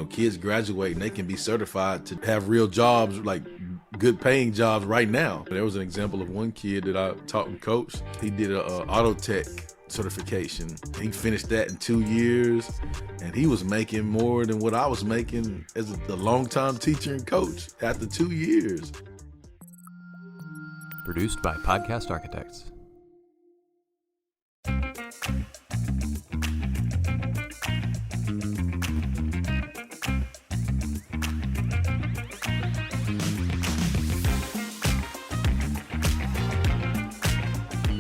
kids graduate and they can be certified to have real jobs, like good paying jobs right now. There was an example of one kid that I taught and coached. He did a auto tech certification. He finished that in 2 years, and he was making more than what I was making as a longtime teacher and coach after 2 years. Produced by Podcast Architects.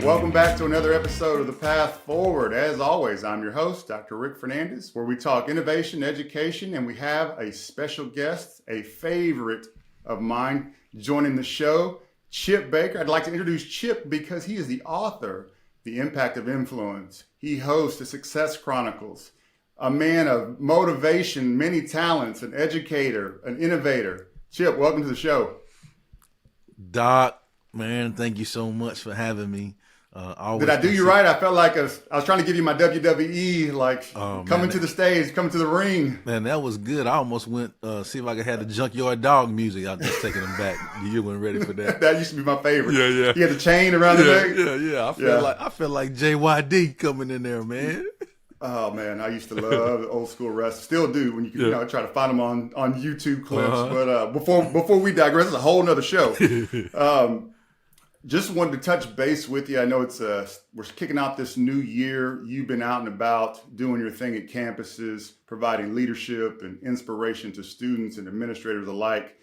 Welcome back to another episode of The Path Forward. As always, I'm your host, Dr. Rick Fernandez, where we talk innovation, education, and we have a special guest, a favorite of mine, joining the show, Chip Baker. I'd like to introduce Chip because he is the author, The Impact of Influence. He hosts the Success Chronicles, a man of motivation, many talents, an educator, an innovator. Chip, welcome to the show. Doc, man, thank you so much for having me. Did I do you right? I felt like I was trying to give you my WWE, coming to the stage, coming to the ring. Man, that was good. I almost went see if I could have the Junkyard Dog music. I was just taking them back. You weren't ready for that. That used to be my favorite. Yeah. He had the chain around the neck. Yeah. I feel like JYD coming in there, man. Oh man, I used to love the old school wrestling. Still do when you try to find them on YouTube clips. But before we digress, it's a whole nother show. Just wanted to touch base with you. I know we're kicking out this new year. You've been out and about doing your thing at campuses, providing leadership and inspiration to students and administrators alike.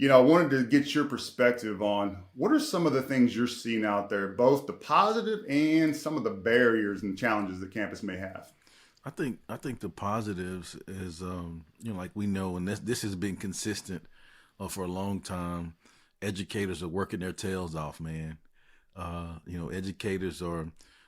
I wanted to get your perspective on what are some of the things you're seeing out there, both the positive and some of the barriers and challenges the campus may have. I think the positives is, like we know, and this has been consistent for a long time. Educators are working their tails off, man. Educators are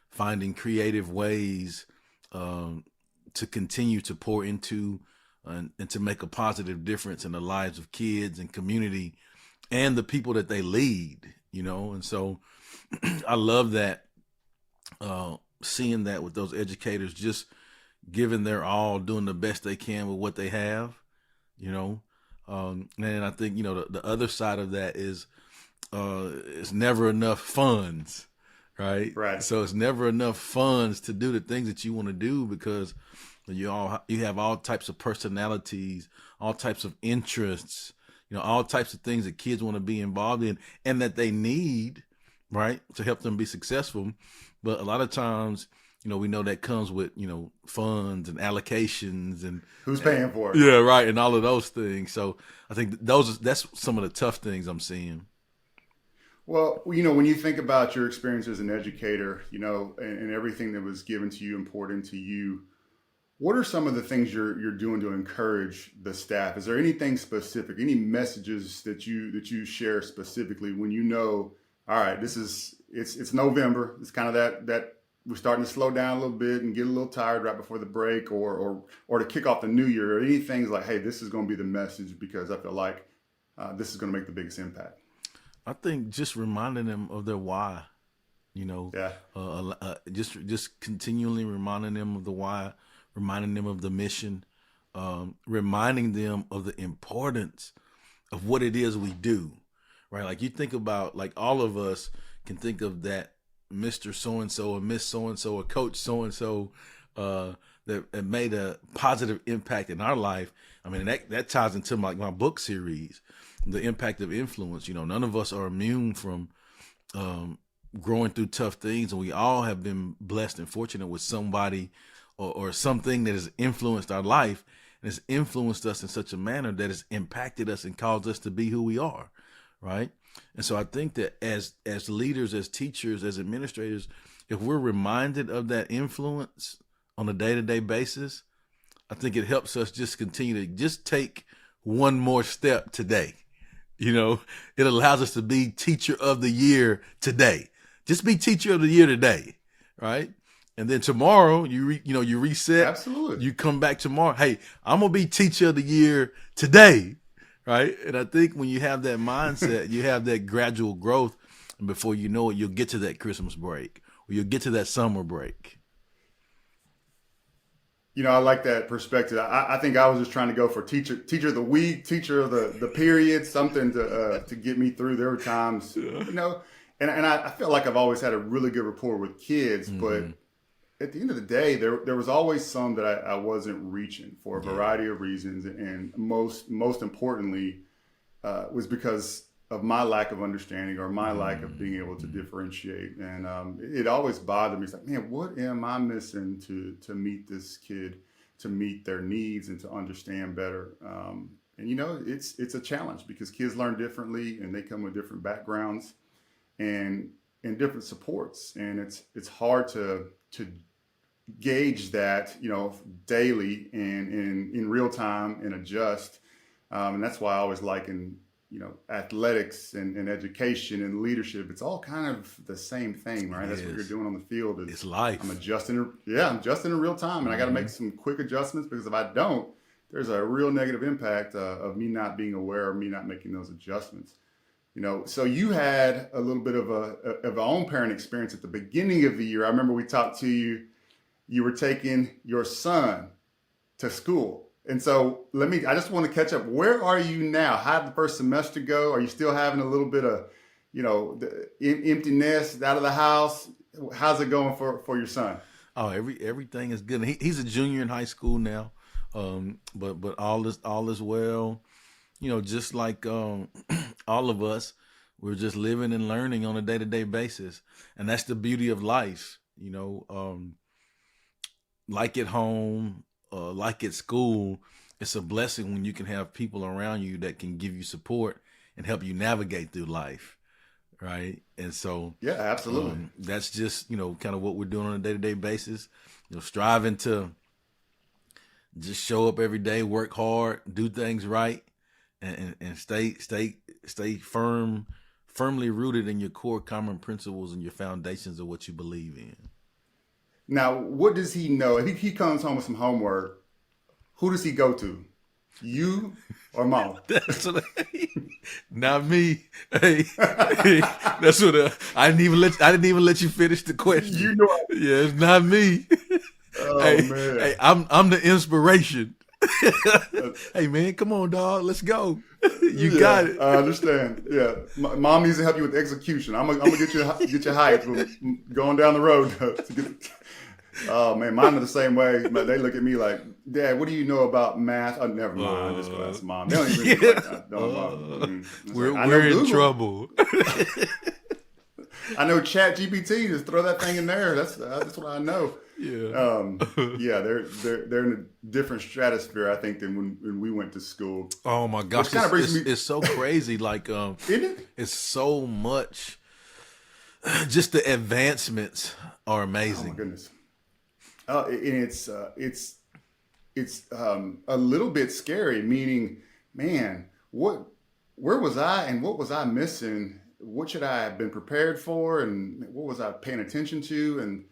finding creative ways to continue to pour into and to make a positive difference in the lives of kids and community and the people that they lead, And so I love that, seeing that with those educators just giving their all, doing the best they can with what they have, And I think, the other side of that is it's never enough funds, right? Right. So it's never enough funds to do the things that you want to do because you have all types of personalities, all types of interests, all types of things that kids want to be involved in and that they need, right, to help them be successful. But a lot of times, we know that comes with, funds and allocations and who's paying for it. Yeah, right. And all of those things. So I think that's some of the tough things I'm seeing. Well, when you think about your experience as an educator, and everything that was given to you, important to you, what are some of the things you're doing to encourage the staff? Is there anything specific, any messages that you share specifically when all right, it's November. It's kind of that we're starting to slow down a little bit and get a little tired right before the break or to kick off the new year, or any things like, hey, this is going to be the message because I feel like this is going to make the biggest impact? I think just reminding them of their why, just continually reminding them of the why, reminding them of the mission, reminding them of the importance of what it is we do, right? Like you think about, like all of us can think of that Mr. So-and-so or Miss So-and-so or Coach So-and-so that made a positive impact in our life. I mean, that ties into my book series, The Impact of Influence. None of us are immune from growing through tough things, and we all have been blessed and fortunate with somebody or something that has influenced our life and has influenced us in such a manner that has impacted us and caused us to be who we are, right? And so I think that as leaders, as teachers, as administrators, if we're reminded of that influence on a day-to-day basis, I think it helps us just continue to just take one more step today. It allows us to be teacher of the year today. Just be teacher of the year today, right? And then tomorrow you reset. Absolutely. You come back tomorrow. Hey, I'm going to be teacher of the year today. Right. And I think when you have that mindset, you have that gradual growth. And before you know it, you'll get to that Christmas break or you'll get to that summer break. I like that perspective. I think I was just trying to go for teacher of the week, teacher of the period, something to get me through. There were times, and I feel like I've always had a really good rapport with kids, but at the end of the day, there was always some that I wasn't reaching for a variety of reasons, and most importantly was because of my lack of understanding or my lack of being able to differentiate. And it always bothered me. It's like, man, what am I missing to meet this kid, to meet their needs and to understand better? And it's a challenge because kids learn differently and they come with different backgrounds and different supports. And it's hard to gauge that, daily and in real time and adjust. And that's why I always liken athletics and education and leadership. It's all kind of the same thing, right? That's what you're doing on the field. It's life. I'm adjusting in real time, and I got to make some quick adjustments because if I don't, there's a real negative impact of me not being aware or me not making those adjustments. So you had a little bit of a own parent experience at the beginning of the year. I remember we talked to you. You were taking your son to school. And so I just want to catch up. Where are you now? How did the first semester go? Are you still having a little bit of, the emptiness out of the house? How's it going for your son? Oh, everything is good. He's a junior in high school now. But all is well. Just like all of us, we're just living and learning on a day-to-day basis. And that's the beauty of life, like at home, like at school. It's a blessing when you can have people around you that can give you support and help you navigate through life, right? And so, yeah, absolutely. That's just kind of what we're doing on a day-to-day basis. Striving to just show up every day, work hard, do things right, and stay firmly rooted in your core common principles and your foundations of what you believe in. Now, what does he know? If he comes home with some homework, who does he go to? You or mom? Not me. Hey, that's what I didn't even let you finish the question. Yeah, it's not me. Oh man. Hey, I'm the inspiration. Hey man, come on, dog. Let's go. You got it. I understand. Yeah, mom needs to help you with execution. I'm gonna get you hyped going down the road to get. Oh man, mine are the same way. They look at me like, Dad, what do you know about math? Oh, never mind. Just go ask mom. They don't even. We're in trouble. I know Chat GPT. Just throw that thing in there. That's what I know. Yeah. They're in a different stratosphere, I think, than when we went to school. Oh my gosh, it's so crazy. Like, isn't it? It's so much. Just the advancements are amazing. Oh my goodness. And it's a little bit scary. Meaning, man, where was I, and what was I missing? What should I have been prepared for, and what was I paying attention to? And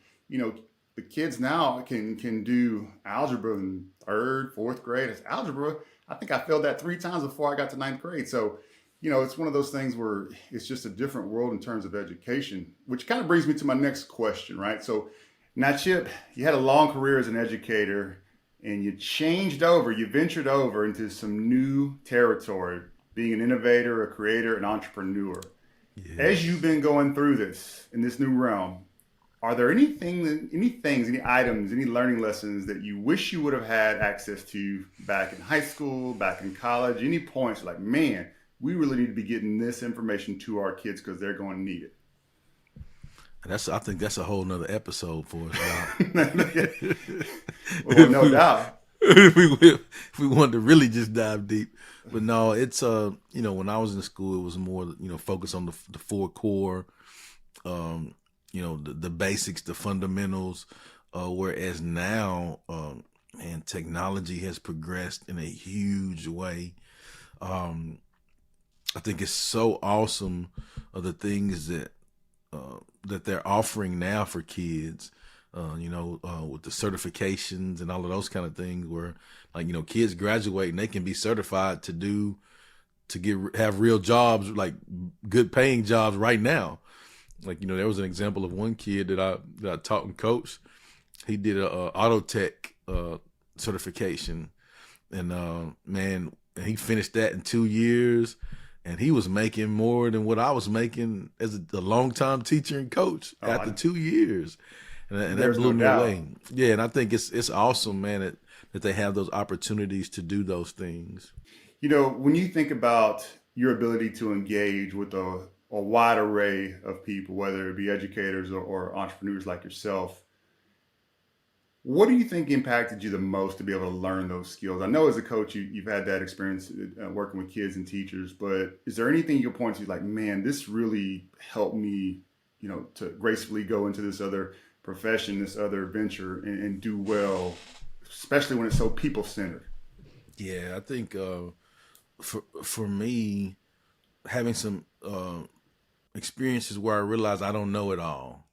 the kids now can do algebra in third, fourth grade. It's algebra. I think I failed that 3 times before I got to 9th grade. So, it's one of those things where it's just a different world in terms of education, which kind of brings me to my next question, right? So now, Chip, you had a long career as an educator and you ventured over into some new territory, being an innovator, a creator, an entrepreneur. Yes. As you've been going through this in this new realm, are there any items, any learning lessons that you wish you would have had access to back in high school, back in college? Any points like, man, we really need to be getting this information to our kids because they're going to need it? I think that's a whole nother episode for us. Well, no doubt. If we wanted to really just dive deep, but no, it's when I was in school, it was more focused on the 4 core, the basics, the fundamentals. Whereas now, man, technology has progressed in a huge way. I think it's so awesome of the things that they're offering now for kids, with the certifications and all of those kind of things where kids graduate and they can be certified to have real jobs, like good paying jobs right now. There was an example of one kid that I taught and coached. He did a auto tech certification, and man, he finished that in 2 years, and he was making more than what I was making as a longtime teacher and coach after 2 years, and that blew me away. Yeah, and I think it's awesome, man, that they have those opportunities to do those things. When you think about your ability to engage with a wide array of people, whether it be educators or entrepreneurs like yourself, what do you think impacted you the most to be able to learn those skills? I know as a coach, you've had that experience working with kids and teachers, but is there anything you can point to like, man, this really helped me, to gracefully go into this other profession, this other venture and do well, especially when it's so people-centered? Yeah, I think for me, having some experiences where I realize I don't know it all,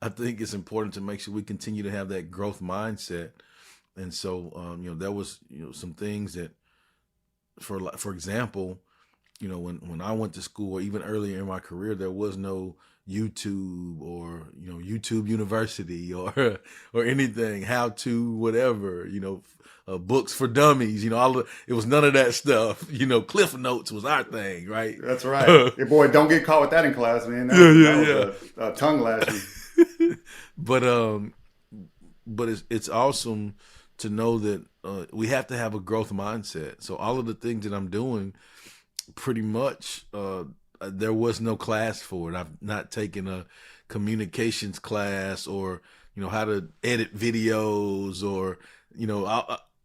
I think it's important to make sure we continue to have that growth mindset. And so, there was, some things that, for example, when I went to school or even earlier in my career, there was no YouTube or, YouTube University or anything, how to, whatever, books for dummies, it was none of that stuff. Cliff Notes was our thing, right? That's right. Hey, boy, don't get caught with that in class, man. That was a tongue lashing. But it's awesome to know that we have to have a growth mindset. So all of the things that I'm doing, pretty much, there was no class for it. I've not taken a communications class or how to edit videos or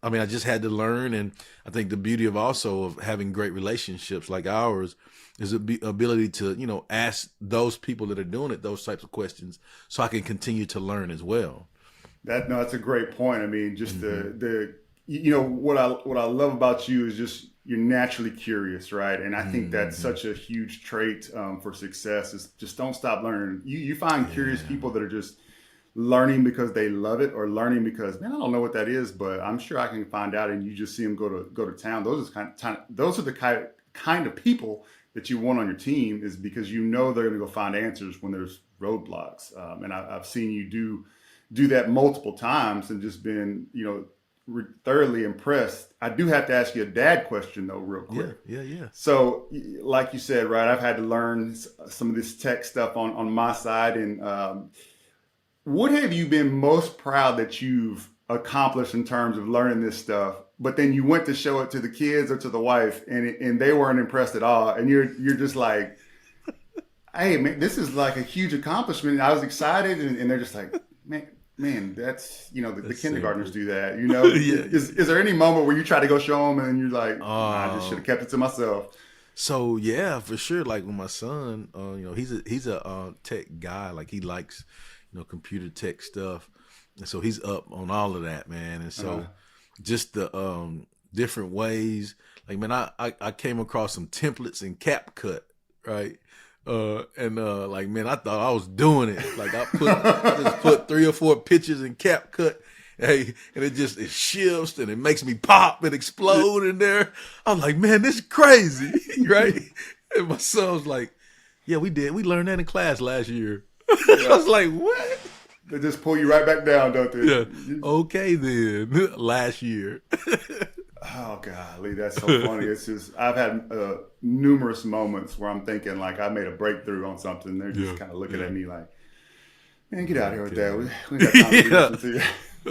I just had to learn. And I think the beauty of having great relationships like ours is the ability to, ask those people that are doing it those types of questions so I can continue to learn as well. That's a great point. I mean, just what I love about you is just you're naturally curious, right? And I think that's such a huge trait for success is just don't stop learning. You find curious people that are just learning because they love it or learning because, man, I don't know what that is, but I'm sure I can find out. And you just see them go to town. Those are the kind of people that you want on your team, is because they're going to go find answers when there's roadblocks. And I've seen you do that multiple times and just been, thoroughly impressed. I do have to ask you a dad question though, real quick. Yeah. So like you said, right, I've had to learn some of this tech stuff on my side. And what have you been most proud that you've accomplished in terms of learning this stuff, but then you went to show it to the kids or to the wife and they weren't impressed at all? And you're just like, hey man, this is like a huge accomplishment. And I was excited and they're just like, man, that's, the kindergartners do that, Yeah. Is there any moment where you try to go show them and you're like, I just should have kept it to myself? So yeah, for sure. Like with my son, he's a tech guy. Like he likes, computer tech stuff. And so he's up on all of that, man. And so just the different ways, like, man, I came across some templates in CapCut, right? Like, man, I thought I was doing it. Like I just put 3 or 4 pictures in CapCut, hey, and it shifts and it makes me pop and explode in there. I'm like, man, this is crazy, right? And my son was like, yeah, we learned that in class last year. I was like, what? They just pull you right back down, don't they? Yeah. Okay then. Last year. Oh golly, that's so funny. It's just I've had numerous moments where I'm thinking like I made a breakthrough on something. They're just kind of looking at me like, man, get out of here with that. We got time to listen to you.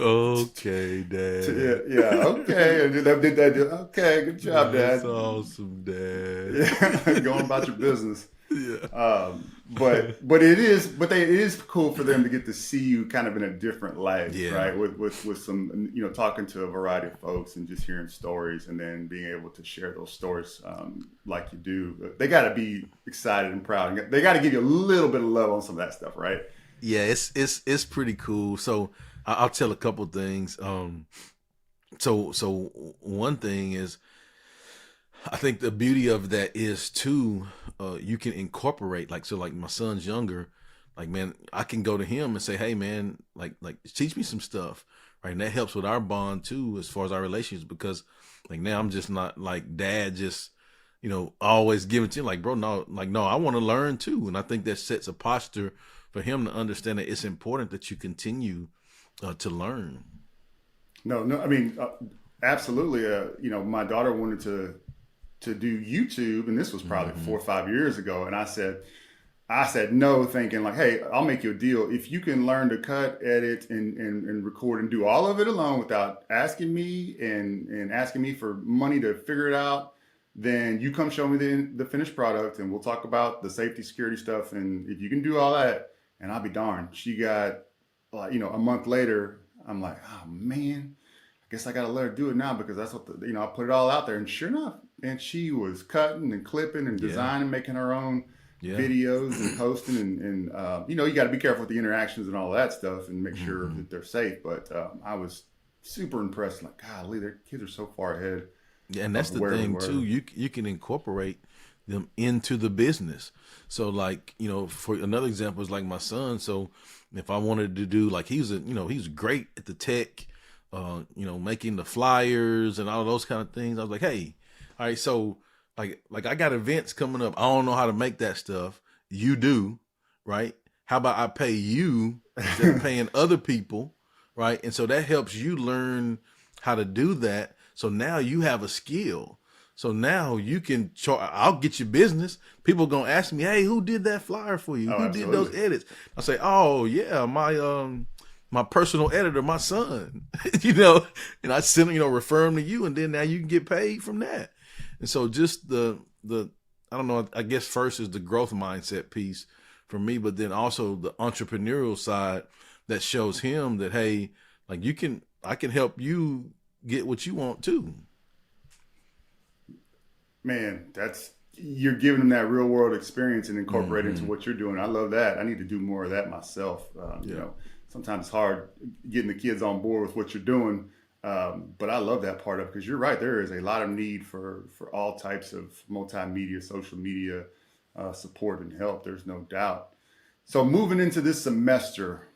Okay, Dad. Yeah. Okay, and they did that. Okay, good job, Dad. That's awesome, Dad. Yeah, going about your business. Yeah. But it is cool for them to get to see you kind of in a different light, right? With some, talking to a variety of folks and just hearing stories and then being able to share those stories like you do. They got to be excited and proud. They got to give you a little bit of love on some of that stuff, right? Yeah, it's pretty cool. So I'll tell a couple things. So one thing is, I think the beauty of that is too, you can incorporate like my son's younger, like, man, I can go to him and say, hey man, like teach me some stuff, right? And that helps with our bond too, as far as our relations, because like now I'm just not like dad, just, always giving to him, like, bro, no, I want to learn too. And I think that sets a posture for him to understand that it's important that you continue to learn. No. I mean, absolutely. My daughter wanted to do YouTube, and this was probably Mm-hmm. 4 or 5 years ago, and I said no, thinking like, hey, I'll make you a deal. If you can learn to cut, edit, and record and do all of it alone without asking me and asking me for money to figure it out, then you come show me the finished product and we'll talk about the safety, security stuff. And if you can do all that, and I'll be darned. She got, like, a month later, I'm like, oh man, I guess I got to let her do it now because that's what I put it all out there. And sure enough, and she was cutting and clipping and Yeah. designing, making her own Yeah. videos and posting and you got to be careful with the interactions and all that stuff and make sure Mm-hmm. that they're safe. But I was super impressed. Like, golly, their kids are so far ahead Yeah, and that's of the where we thing were. too. You can incorporate them into the business. So like, for another example is like my son. So if I wanted to do like he's great at the tech, making the flyers and all those kind of things. I was like, hey, all right, so like I got events coming up. I don't know how to make that stuff. You do, right? How about I pay you instead of paying other people, right? And so that helps you learn how to do that. So now you have a skill. So now you can I'll get you business. People gonna ask me, hey, who did that flyer for you? Oh, Who did those absolutely. edits? I say, oh yeah, my personal editor, my son. And I send refer him to you, and then now you can get paid from that. And so just the I don't know, I guess first is the growth mindset piece for me, but then also the entrepreneurial side that shows him that, hey, like I can help you get what you want too. Man, you're giving them that real world experience and incorporate it into Mm-hmm. what you're doing. I love that. I need to do more of that myself. Yeah. Sometimes it's hard getting the kids on board with what you're doing. But I love that part of it because you're right. There is a lot of need for all types of multimedia, social media support and help. There's no doubt. So moving into this semester,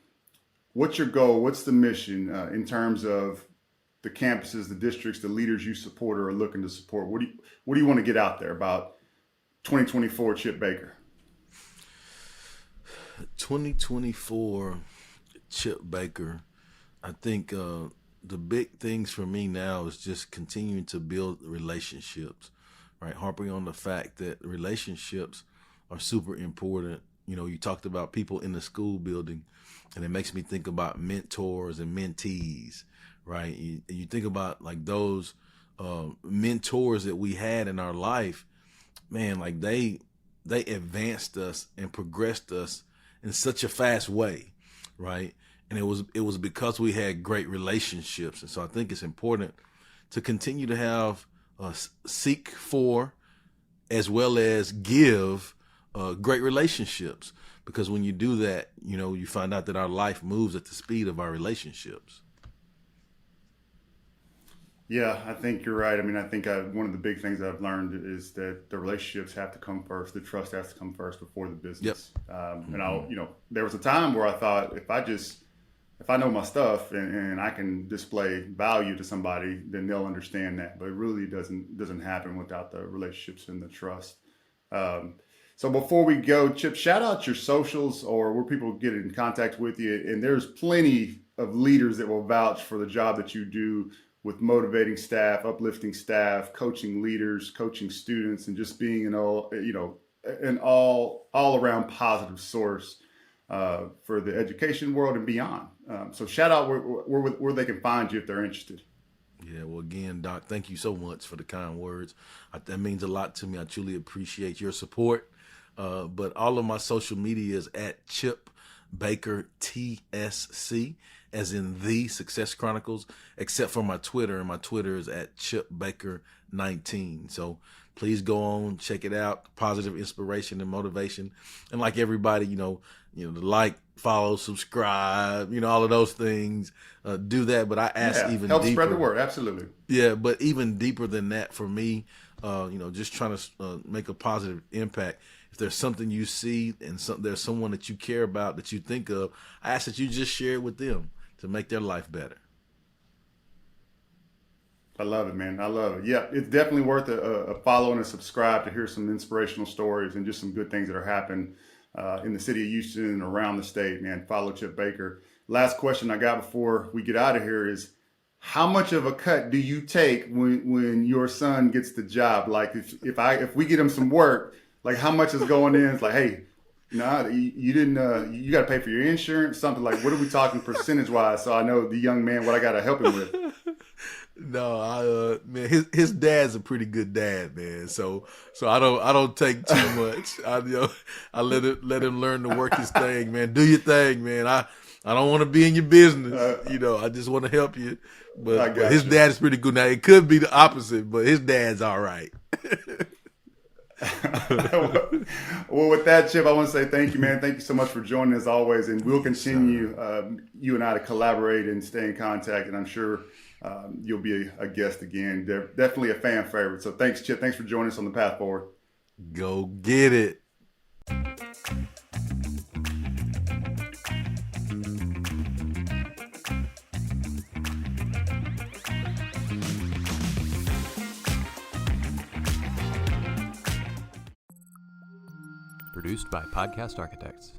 what's your goal? What's the mission in terms of the campuses, the districts, the leaders you support or are looking to support? What do you want to get out there about 2024 Chip Baker? 2024 Chip Baker. I think the big things for me now is just continuing to build relationships, right? Harping on the fact that relationships are super important. You talked about people in the school building, and it makes me think about mentors and mentees, right? You think about like those mentors that we had in our life, man, like they advanced us and progressed us in such a fast way, right? And it was because we had great relationships. And so I think it's important to continue to have seek for as well as give great relationships, because when you do that, you find out that our life moves at the speed of our relationships. Yeah, I think you're right. I mean, I think one of the big things I've learned is that the relationships have to come first. The trust has to come first before the Yep. business. And Mm-hmm. there was a time where I thought if I know my stuff and I can display value to somebody, then they'll understand that. But it really doesn't happen without the relationships and the trust. Um, so before we go, Chip, shout out your socials or where people get in contact with you. And there's plenty of leaders that will vouch for the job that you do with motivating staff, uplifting staff, coaching leaders, coaching students, and just being an all around positive source for the education world and beyond. So shout out where they can find you if they're interested. Yeah, well, again, Doc, thank you so much for the kind words. That means a lot to me. I truly appreciate your support. But all of my social media is at Chip Baker TSC, as in the Success Chronicles, except for my Twitter, and my Twitter is at Chip Baker 19. So please go on, check it out. Positive inspiration and motivation, and like everybody, the like, follow, subscribe, all of those things. Do that, but I ask Yeah, even help spread the deeper. word. Absolutely. Yeah, but even deeper than that for me, just trying to make a positive impact. If there's something you see and there's someone that you care about that you think of, I ask that you just share it with them to make their life better. I love it, man. I love it. Yeah, it's definitely worth a follow and a subscribe to hear some inspirational stories and just some good things that are happening in the city of Houston and around the state, man. Follow Chip Baker. Last question I got before we get out of here is, how much of a cut do you take when your son gets the job? Like if we get him some work, like how much is going in? It's like, hey, no, you didn't. You got to pay for your insurance, something like. What are we talking percentage wise? So I know the young man what I got to help him with. No, man, his dad's a pretty good dad, man. So I don't take too much. I let him learn to work his thing, man. Do your thing, man. I don't want to be in your business. I just want to help you. But his dad is pretty good. Now it could be the opposite, but his dad's all right. Well, with that, Chip, I want to say thank you, man. Thank you so much for joining as always, and we'll continue you and I to collaborate and stay in contact. And I'm sure you'll be a guest again. They're definitely a fan favorite. So thanks, Chip. Thanks for joining us on the path forward. Go get it. Produced by Podcast Architects.